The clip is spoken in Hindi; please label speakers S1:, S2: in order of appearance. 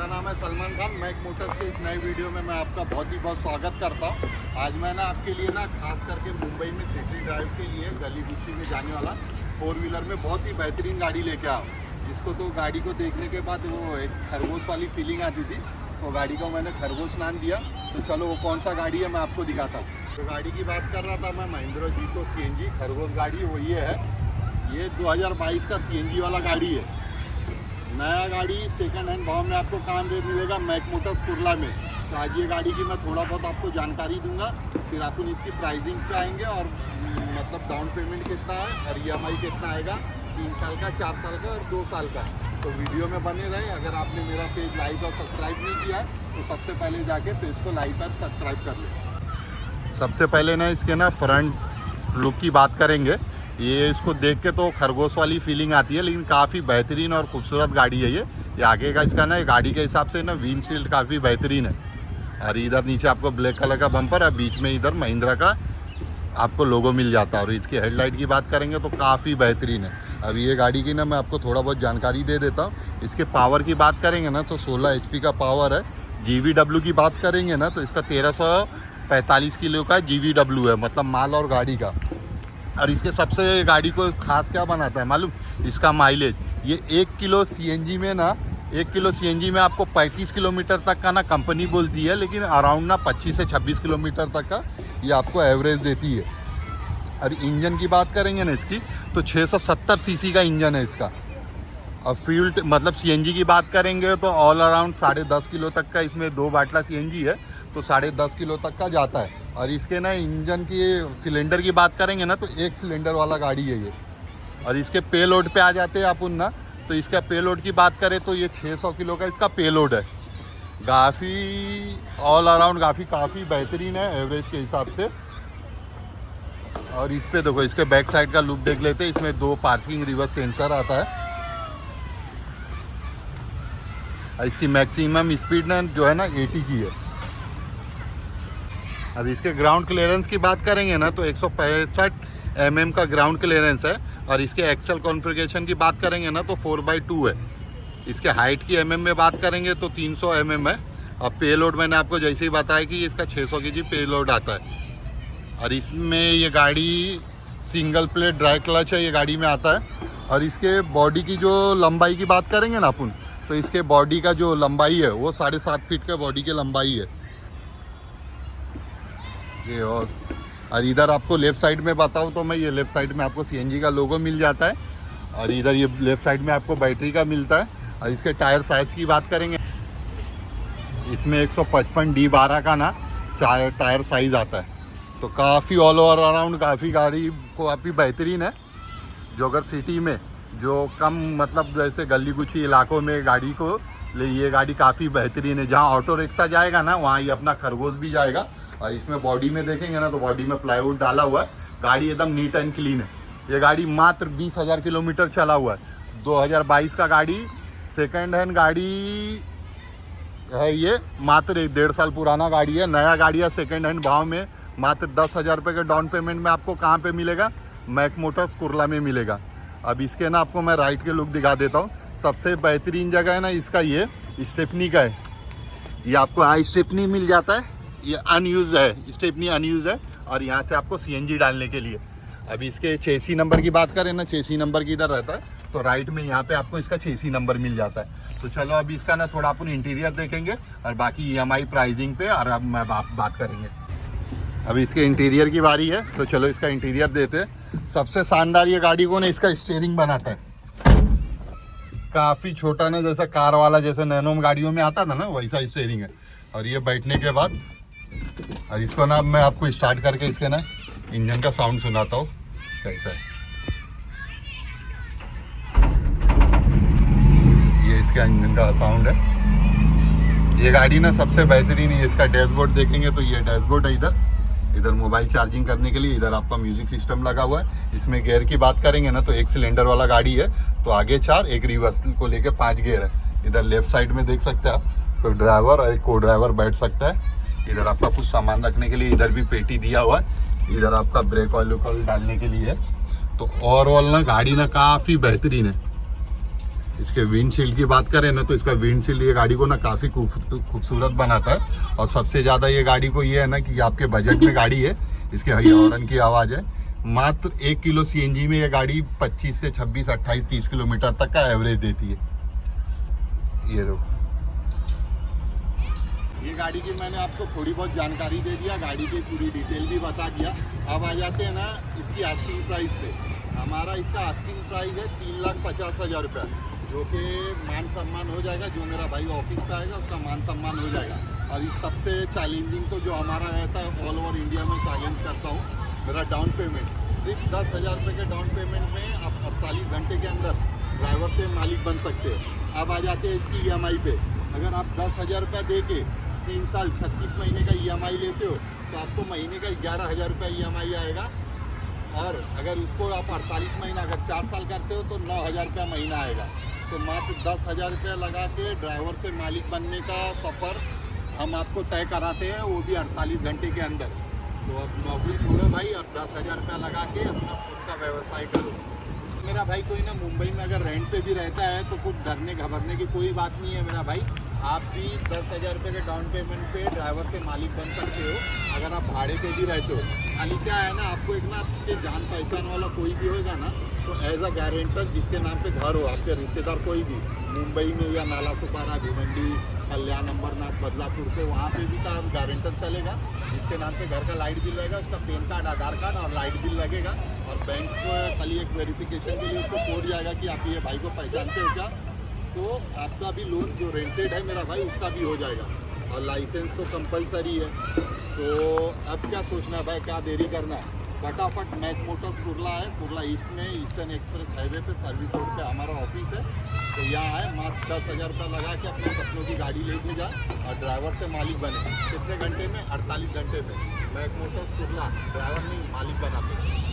S1: मेरा नाम है सलमान खान। मैक मोटर्स के इस नए वीडियो में मैं आपका बहुत स्वागत करता हूं। आज मैं ना आपके लिए ना खास करके मुंबई में सिटी ड्राइव के लिए गली गुच्ची में जाने वाला 4 व्हीलर में बहुत ही बेहतरीन गाड़ी लेके आया, जिसको तो गाड़ी को देखने के बाद वो एक खरगोश वाली फीलिंग आती थी, तो गाड़ी को मैंने खरगोश नाम दिया। तो चलो वो कौन सा गाड़ी है मैं आपको दिखाता हूँ। तो गाड़ी की बात कर रहा था मैं, महिंद्रा जीतो CNG खरगोश गाड़ी वो ये है। ये 2022 का CNG वाला गाड़ी है। नया गाड़ी सेकंड हैंड भाव में आपको कहाँ पे मिलेगा? मैक मोटर्स कुर्ला में। तो आज ये गाड़ी की मैं थोड़ा बहुत आपको जानकारी दूंगा, फिर अपन इसकी प्राइसिंग पे आएंगे और मतलब डाउन पेमेंट कितना है और EMI कितना आएगा, 3 साल का, 4 साल का और 2 साल का। तो वीडियो में बने रहे। अगर आपने मेरा पेज लाइक और सब्सक्राइब नहीं किया है तो सबसे पहले जाके पेज को लाइक और सब्सक्राइब कर लें। सबसे पहले ना इसके ना फ्रंट लुक की बात करेंगे। ये इसको देख के तो खरगोश वाली फीलिंग आती है, लेकिन काफ़ी बेहतरीन और खूबसूरत गाड़ी है ये आगे का इसका ना गाड़ी के हिसाब से ना विंडशील्ड काफ़ी बेहतरीन है। और इधर नीचे आपको ब्लैक कलर का बम्पर है, बीच में इधर महिंद्रा का आपको लोगो मिल जाता है। और इसकी हेडलाइट की बात करेंगे तो काफ़ी बेहतरीन है। अभी ये गाड़ी की ना मैं आपको थोड़ा बहुत जानकारी दे देता हूँ। इसके पावर की बात करेंगे ना तो 16 HP का पावर है। GVW की बात करेंगे ना तो इसका 1345 किलो का GVW है, मतलब माल और गाड़ी का। और इसके सबसे गाड़ी को खास क्या बनाता है मालूम? इसका माइलेज। ये 1 किलो CNG में ना 1 किलो CNG में आपको 35 किलोमीटर तक का ना कंपनी बोलती है, लेकिन अराउंड ना 25 से 26 किलोमीटर तक का ये आपको एवरेज देती है। और इंजन की बात करेंगे ना इसकी तो 670 सीसी का इंजन है इसका। और फ्यूल मतलब CNG की बात करेंगे तो ऑल अराउंड 10.5 किलो तक का इसमें 2 बाटला CNG है, तो 10.5 किलो तक का जाता है। और इसके ना इंजन की सिलेंडर की बात करेंगे ना तो 1 सिलेंडर वाला गाड़ी है ये। और इसके पे लोड पे आ जाते हैं अपन ना, तो इसका पे लोड की बात करें तो ये 600 किलो का इसका पे लोड है। काफ़ी ऑल अराउंड काफ़ी बेहतरीन है एवरेज के हिसाब से। और इस पे देखो, इसके बैक साइड का लुक देख लेते हैं। इसमें 2 पार्किंग रिवर्स सेंसर आता है। और इसकी मैक्सिमम स्पीड ना जो है ना 80 की है। अब इसके ग्राउंड क्लियरेंस की बात करेंगे ना तो 165 mm का ग्राउंड क्लियरेंस है। और इसके एक्सेल कॉन्फ़िगरेशन की बात करेंगे ना तो 4x2 है। इसके हाइट की mm में बात करेंगे तो 300 mm है। और पे लोड मैंने आपको जैसे ही बताया कि इसका 600 kg पे लोड आता है। और इसमें ये गाड़ी सिंगल प्लेट ड्राई क्लच है, ये गाड़ी में आता है। और इसके बॉडी की जो लंबाई की बात करेंगे ना अपन, तो इसके बॉडी का जो लंबाई है वो 7.5 फीट का बॉडी की लंबाई है ये। और इधर आपको लेफ़्ट साइड में बताऊँ तो मैं, ये लेफ़्ट साइड में आपको CNG का लोगो मिल जाता है। और इधर ये लेफ़्ट साइड में आपको बैटरी का मिलता है। और इसके टायर साइज़ की बात करेंगे, इसमें 155 D12 का ना टायर साइज़ आता है। तो काफ़ी ऑल ओवर अराउंड काफ़ी गाड़ी को काफ़ी बेहतरीन है। जो अगर सिटी में जो कम मतलब जैसे गली गुची इलाकों में गाड़ी को ले, ये गाड़ी काफ़ी बेहतरीन है। जहाँ ऑटो रिक्शा जाएगा ना वहाँ ये अपना खरगोश भी जाएगा। और इसमें बॉडी में देखेंगे ना तो बॉडी में प्लाईवुड डाला हुआ है। गाड़ी एकदम नीट एंड क्लीन है। ये गाड़ी मात्र 20,000 किलोमीटर चला हुआ है। 2022 का गाड़ी, सेकंड हैंड गाड़ी है ये। मात्र 1.5 साल पुराना गाड़ी है। नया गाड़ी है सेकंड हैंड भाव में मात्र 10,000 रुपये के डाउन पेमेंट में आपको कहाँ पे मिलेगा? मैक मोटर्स कुर्ला में मिलेगा। अब इसके ना आपको मैं राइट के लुक दिखा देता हूँ। सबसे बेहतरीन जगह है ना इसका ये स्टेपनी का है। ये आपको स्टेपनी मिल जाता है। ये अनयूज है, स्टेपनी अनयूज है। और यहाँ से आपको CNG डालने के लिए। अभी इसके चेसी नंबर की बात करें ना, चेसी नंबर किधर रहता है तो राइट में यहाँ पे आपको इसका चेसी नंबर मिल जाता है। तो चलो अभी इसका ना थोड़ा अपन इंटीरियर देखेंगे और बाकी EMI प्राइसिंग पे और अब मैं बात करेंगे। अभी इसके इंटीरियर की बारी है, तो चलो इसका इंटीरियर देते हैं। सबसे शानदार ये गाड़ी को ना इसका स्टीयरिंग बनाता है। काफ़ी छोटा ना, जैसा कार वाला जैसे नैनो गाड़ियों में आता था ना वैसा स्टीयरिंग है। और ये बैठने के बाद, और इसको ना मैं आपको स्टार्ट करके इसके ना इंजन का साउंड सुनाता हूँ कैसा है। ये इसका इंजन का साउंड है। ये गाड़ी ना सबसे बेहतरीन है। इसका डैशबोर्ड देखेंगे तो ये डैशबोर्ड है। इधर मोबाइल चार्जिंग करने के लिए, इधर आपका म्यूजिक सिस्टम लगा हुआ है। इसमें गियर की बात करेंगे ना तो 1 सिलेंडर वाला गाड़ी है, तो आगे 4, एक रिवर्स को लेके 5 गियर है। इधर लेफ्ट साइड में देख सकते हैं आप, तो ड्राइवर और एक को ड्राइवर बैठ सकता है। इधर आपका कुछ सामान रखने के लिए इधर भी पेटी दिया हुआ है। इधर आपका ब्रेक ऑयल डालने के लिए है। तो ओवरऑल ना गाड़ी ना काफ़ी बेहतरीन है। इसके विंडशील्ड की बात करें ना तो इसका विंडशील्ड ये गाड़ी को ना काफ़ी खूबसूरत बनाता है। और सबसे ज़्यादा ये गाड़ी को ये है ना कि आपके बजट में गाड़ी है, इसके हॉर्न की आवाज़ है। मात्र 1 किलो सीएनजी में ये गाड़ी 25 से 26, 28, 30 किलोमीटर तक का एवरेज देती है। ये देखो, ये गाड़ी की मैंने आपको थोड़ी बहुत जानकारी दे दिया, गाड़ी की पूरी डिटेल भी बता दिया। अब आ जाते हैं ना इसकी आस्किंग प्राइस पे। हमारा इसका आस्किंग प्राइस है 3,50,000 रुपया, जो कि मान सम्मान हो जाएगा। जो मेरा भाई ऑफिस पे आएगा उसका मान सम्मान हो जाएगा। और इस सबसे चैलेंजिंग तो जो हमारा रहता है, ऑल ओवर इंडिया में चैलेंज करता हूँ, मेरा डाउन पेमेंट सिर्फ 10,000 रुपये के डाउन पेमेंट में आप 48 घंटे के अंदर ड्राइवर से मालिक बन सकते हो। अब आ जाते हैं इसकी EMI पे। अगर आप 10,000 रुपया दे के 3 साल 36 महीने का EMI लेते हो तो आपको महीने का 11,000 रुपया EMI आएगा। और अगर उसको आप 48 महीना, अगर 4 साल करते हो तो 9,000 रुपया महीना आएगा। तो मात्र 10,000 रुपया लगा के ड्राइवर से मालिक बनने का सफ़र हम आपको तय कराते हैं, वो भी 48 घंटे के अंदर। तो अब नौकरी छोड़ो भाई और 10,000 रुपया लगा के अपना खुद का व्यवसाय करो। मेरा भाई कोई ना मुंबई में अगर रेंट पे भी रहता है तो कुछ डरने घबरने की कोई बात नहीं है मेरा भाई। आप भी 10,000 रुपये के डाउन पेमेंट पे ड्राइवर से मालिक बन सकते हो, अगर आप भाड़े पे भी रहते हो। खाली क्या है ना, आपको एक ना आपके जान पहचान वाला कोई भी होगा ना, तो एज अ गारंटर जिसके नाम पे घर हो, आपके रिश्तेदार कोई भी मुंबई में या नाला सुपारा, भिवंडी, कल्याण, अंबरनाथ, बदलापुर पे, वहाँ पे भी का गारंटर चलेगा। जिसके नाम पे घर का लाइट बिल लगेगा, उसका पैन कार्ड, आधार कार्ड और लाइट बिल लगेगा। और बैंक को खाली एक वेरिफिकेशन के लिए उसको कोड जाएगा कि आप ये भाई को पहचानते हो क्या, तो आपका भी लोन जो रेंटेड है मेरा भाई उसका भी हो जाएगा। और लाइसेंस तो कंपलसरी है। तो अब क्या सोचना है भाई, क्या देरी करना है, फटाफट मैक मोटर्स कुर्ला है, कुर्ला ईस्ट में ईस्टर्न एक्सप्रेस हाईवे पे सर्विस रोड पे हमारा ऑफिस है। तो यहाँ आए, मात्र 10,000 रुपये लगा के अपने सपनों की गाड़ी लेके जाए और ड्राइवर से मालिक बने। कितने घंटे में? 48 घंटे में। मैक मोटर्स कुर्ला ड्राइवर नहीं मालिक बनाते हैं।